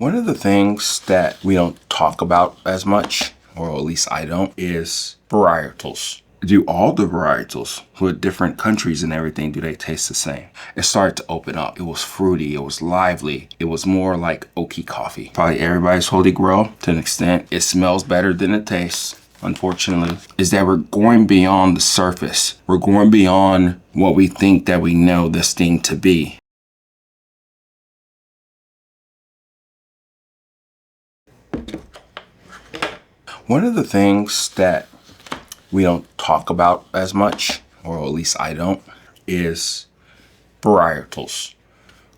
One of the things that we don't talk about as much, or at least I don't, is varietals. Do all the varietals with different countries and everything, do they taste the same? It started to open up. It was fruity. It was lively. It was more like oaky coffee. Probably everybody's holy grail to an extent. It smells better than it tastes, unfortunately, is that we're going beyond the surface. We're going beyond what we think that we know this thing to be. One of the things that we don't talk about as much, or at least I don't, is varietals.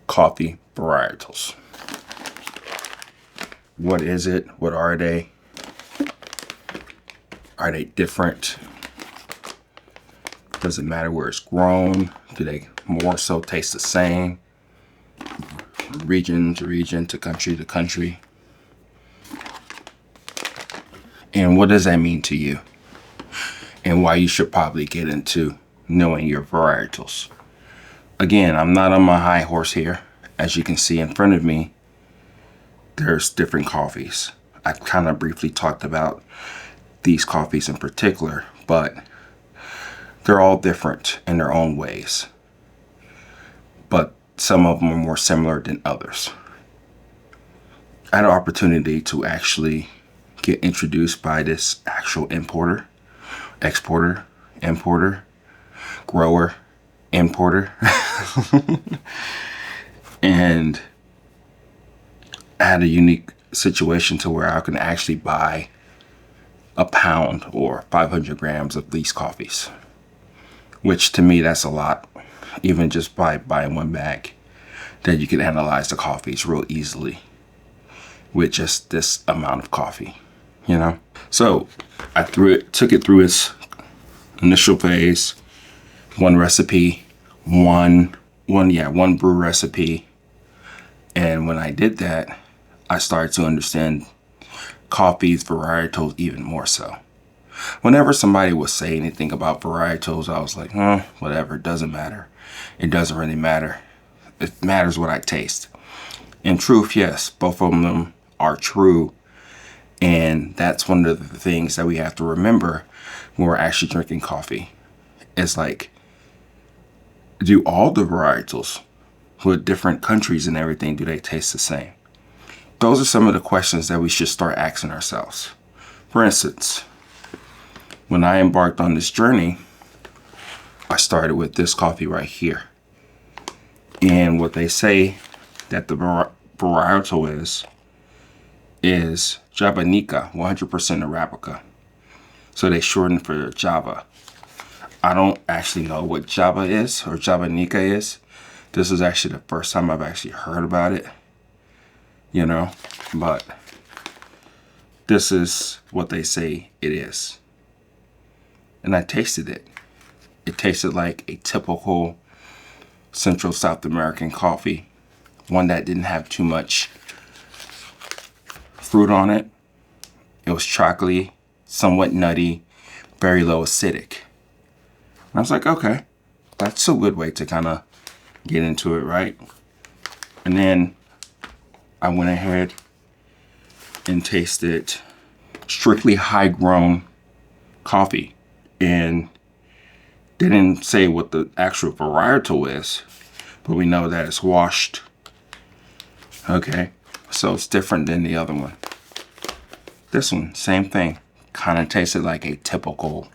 Coffee varietals. What is it? What are they? Are they different? Does it matter where it's grown? Do they more so taste the same? Region to region, to country. And what does that mean to you? And why you should probably get into knowing your varietals. Again, I'm not on my high horse here. As you can see in front of me, there's different coffees. I kind of briefly talked about these coffees in particular, but they're all different in their own ways. But some of them are more similar than others. I had an opportunity to actually get introduced by this actual exporter, importer, grower, importer. And I had a unique situation to where I can actually buy a pound or 500 grams of these coffees, which to me, that's a lot. Even just by buying one bag, that you can analyze the coffees real easily with just this amount of coffee, you know? So I took it through its initial phase, one recipe, one brew recipe. And when I did that, I started to understand coffees, varietals even more so. Whenever somebody would say anything about varietals, I was like, whatever, it doesn't matter. It doesn't really matter. It matters what I taste. In truth, yes, both of them are true. And that's one of the things that we have to remember when we're actually drinking coffee. It's like, do all the varietals with different countries and everything, do they taste the same? Those are some of the questions that we should start asking ourselves. For instance, when I embarked on this journey, I started with this coffee right here. And what they say that the varietal is Javanika, 100% Arabica. So they shorten for Java. I don't actually know what Java is or Javanika is. This is actually the first time I've actually heard about it, you know, but this is what they say it is. And I tasted it. It tasted like a typical Central South American coffee, one that didn't have too much fruit on it. It was chocolatey, somewhat nutty, very low acidic. And I was like, okay, that's a good way to kind of get into it, right? And then I went ahead and tasted strictly high grown coffee. And they didn't say what the actual varietal is, but we know that it's washed. Okay, so it's different than the other one. This one, same thing. Kind of tasted like a typical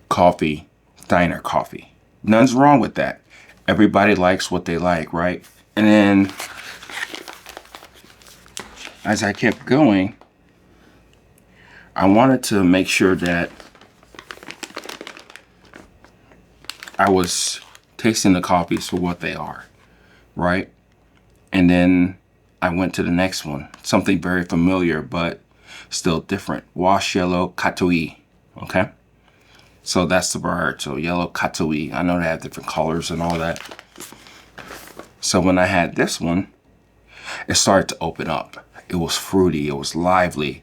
coffee, diner coffee. Nothing's wrong with that. Everybody likes what they like, right? And then as I kept going, I wanted to make sure that I was tasting the coffees for what they are, right? And then I went to the next one, something very familiar, but still different. Wash yellow Caturra, okay? So that's the varietal, yellow Caturra. I know they have different colors and all that. So when I had this one, it started to open up. It was fruity, it was lively.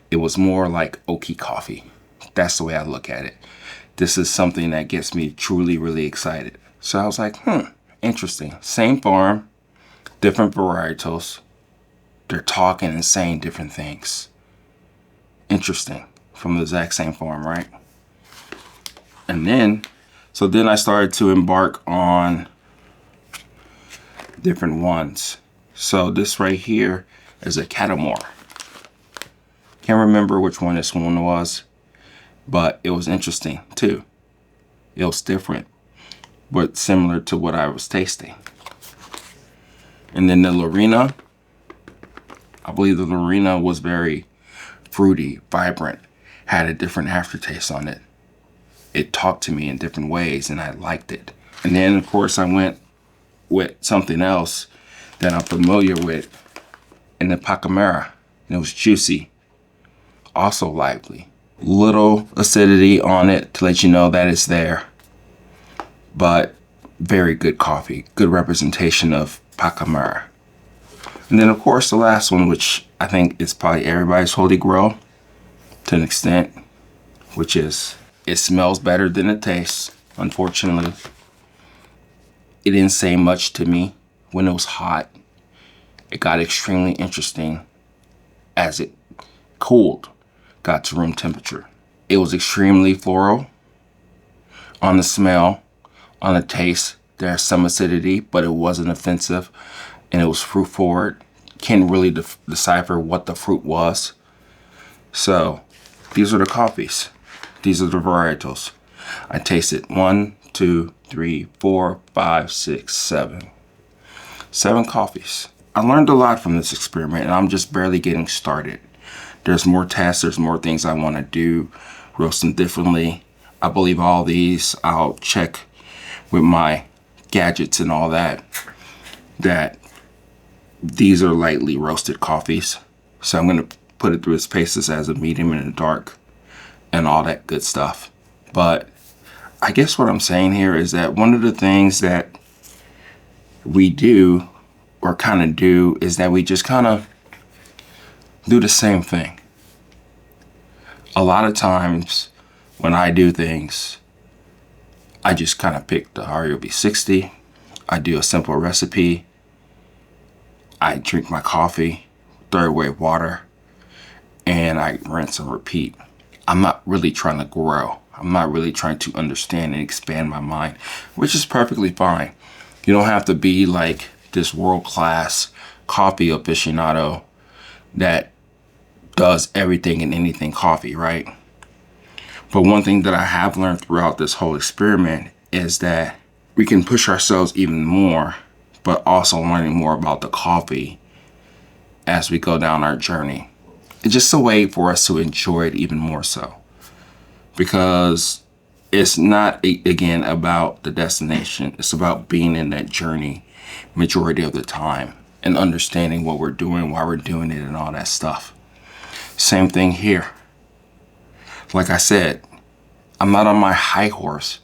It was more like oaky coffee. That's the way I look at it. This is something that gets me truly, really excited. So I was like, interesting. Same farm, different varietals, they're talking and saying different things. Interesting. From the exact same farm, right? And then, so then I started to embark on different ones. So this right here is a Caturra. Can't remember which one this one was, but it was interesting too. It was different, but similar to what I was tasting. And then the Lorena, I believe the Lorena was very fruity, vibrant, had a different aftertaste on it. It talked to me in different ways and I liked it. And then of course I went with something else that I'm familiar with in the Pacamara. And it was juicy, also lively. Little acidity on it to let you know that it's there, but very good coffee, good representation of Pacamara. And then of course the last one, which I think is probably everybody's holy grail to an extent, which is it smells better than it tastes. Unfortunately, it didn't say much to me when it was hot. It got extremely interesting as it cooled, got to room temperature. It was extremely floral on the smell, on the taste. There's some acidity, but it wasn't offensive, and it was fruit forward. Can't really decipher what the fruit was. So these are the coffees. These are the varietals. I tasted 1, 2, 3, 4, 5, 6, 7. 7 coffees. I learned a lot from this experiment, and I'm just barely getting started. There's more tests, there's more things I want to do, roast them differently. I believe all these, I'll check with my gadgets and all that these are lightly roasted coffees. So I'm going to put it through its paces as a medium and a dark and all that good stuff. But I guess what I'm saying here is that one of the things that we do or kind of do is that we just kind of do the same thing. A lot of times when I do things, I just kind of pick the RUB 60. I do a simple recipe. I drink my coffee, throw away water, and I rinse and repeat. I'm not really trying to grow. I'm not really trying to understand and expand my mind, which is perfectly fine. You don't have to be like this world-class coffee aficionado that does everything and anything coffee, right? But one thing that I have learned throughout this whole experiment is that we can push ourselves even more, but also learning more about the coffee as we go down our journey. It's just a way for us to enjoy it even more so. Because it's not, again, about the destination. It's about being in that journey majority of the time and understanding what we're doing, why we're doing it, and all that stuff. Same thing here. Like I said, I'm not on my high horse,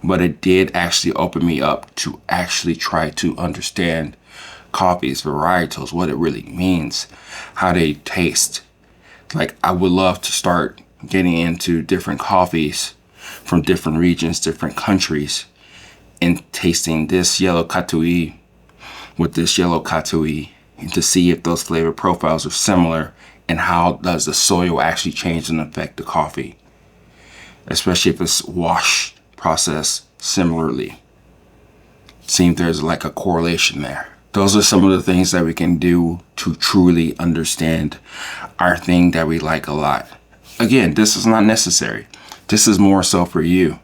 but it did actually open me up to actually try to understand coffees, varietals, what it really means, how they taste. Like, I would love to start getting into different coffees from different regions, different countries, and tasting this yellow Caturra with this yellow Caturra, and to see if those flavor profiles are similar and how does the soil actually change and affect the coffee, especially if it's washed process similarly. See if there's like a correlation there. Those are some of the things that we can do to truly understand our thing that we like a lot. Again, this is not necessary. This is more so for you.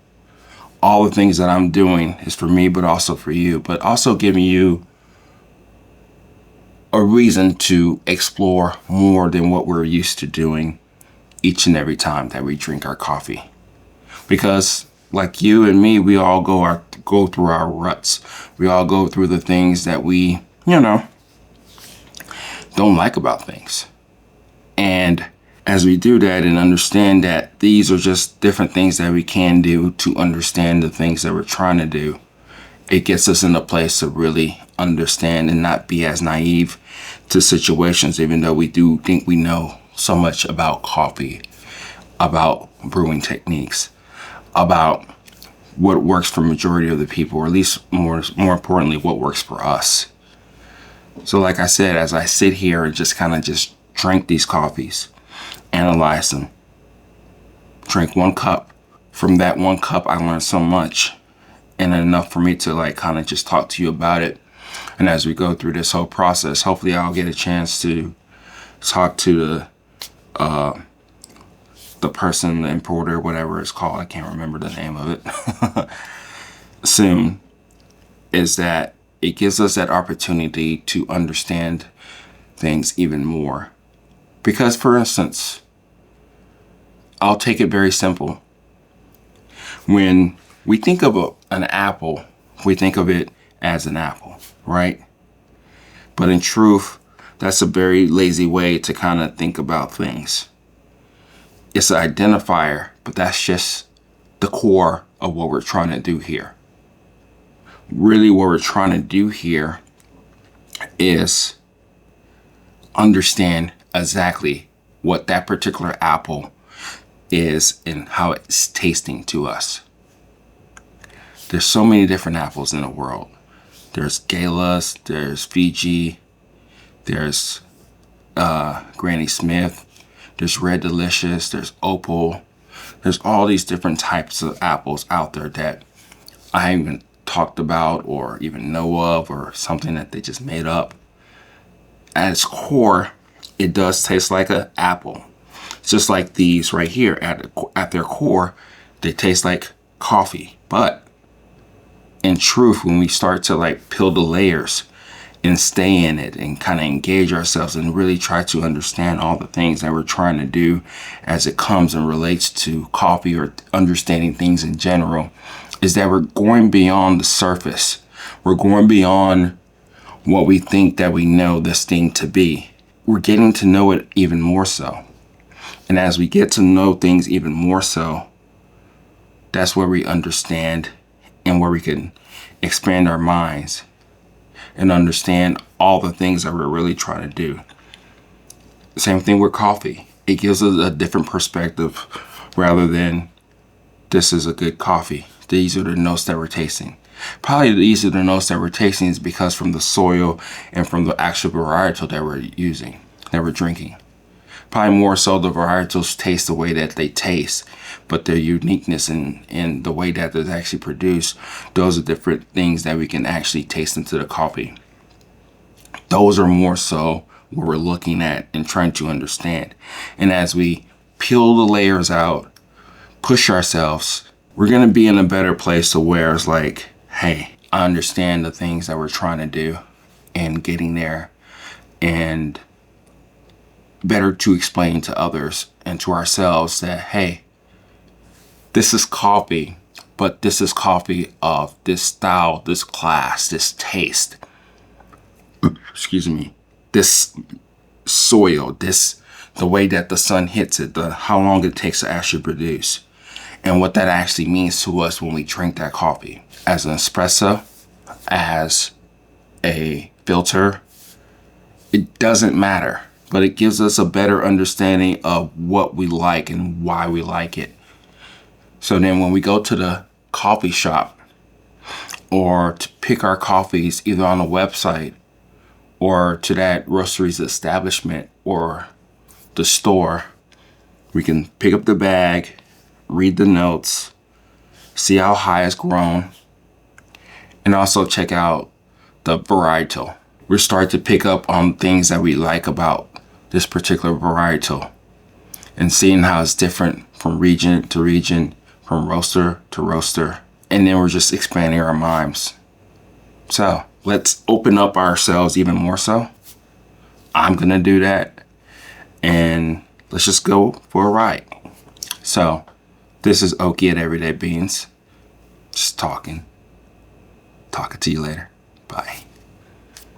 All the things that I'm doing is for me, but also for you, but also giving you a reason to explore more than what we're used to doing each and every time that we drink our coffee. Because like you and me, we all go through our ruts. We all go through the things that we, don't like about things. And as we do that and understand that these are just different things that we can do to understand the things that we're trying to do, it gets us in a place to really understand and not be as naive to situations, even though we do think we know so much about coffee, about brewing techniques, about what works for majority of the people, or at least more importantly, what works for us. So like I said, as I sit here and just kind of just drink these coffees, analyze them, drink 1 cup. From that 1 cup, I learned so much, and enough for me to like kind of just talk to you about it. And as we go through this whole process, hopefully I'll get a chance to talk to the person, the importer, whatever it's called. I can't remember the name of it soon. Is that it gives us that opportunity to understand things even more. Because for instance, I'll take it very simple. When we think of an apple, we think of it as an apple, right? But in truth, that's a very lazy way to kind of think about things. It's an identifier, but that's just the core of what we're trying to do here. Really, what we're trying to do here is understand exactly what that particular apple is and how it's tasting to us. There's so many different apples in the world. There's Galas, there's Fiji, there's Granny Smith, there's Red Delicious, there's Opal. There's all these different types of apples out there that I haven't talked about or even know of, or something that they just made up. At its core, it does taste like an apple. Just like these right here, at their core, they taste like coffee. But in truth, when we start to like peel the layers and stay in it and kind of engage ourselves and really try to understand all the things that we're trying to do as it comes and relates to coffee or understanding things in general, is that we're going beyond the surface. We're going beyond what we think that we know this thing to be. We're getting to know it even more so. And as we get to know things even more so, that's where we understand and where we can expand our minds and understand all the things that we're really trying to do. Same thing with coffee. It gives us a different perspective rather than this is a good coffee. These are the notes that we're tasting. Probably these are the notes that we're tasting is because from the soil and from the actual varietal that we're using, that we're drinking. Probably more so the varietals taste the way that they taste, but their uniqueness and the way that they're actually produced, those are different things that we can actually taste into the coffee. Those are more so what we're looking at and trying to understand. And as we peel the layers out, push ourselves, we're going to be in a better place to where it's like, hey, I understand the things that we're trying to do and getting there, and better to explain to others and to ourselves that, hey, this is coffee, but this is coffee of this style, this class, this taste. Excuse me. This soil, the way that the sun hits it, how long it takes to actually produce, and what that actually means to us when we drink that coffee. As an espresso, as a filter, it doesn't matter. But it gives us a better understanding of what we like and why we like it. So then when we go to the coffee shop or to pick our coffees either on the website or to that roastery's establishment or the store, we can pick up the bag, read the notes, see how high it's grown, and also check out the varietal. We start to pick up on things that we like about this particular varietal and seeing how it's different from region to region, from roaster to roaster. And then we're just expanding our minds. So let's open up ourselves even more so. I'm going to do that. And let's just go for a ride. So this is Oki at Everyday Beans. Just talking to you later. Bye.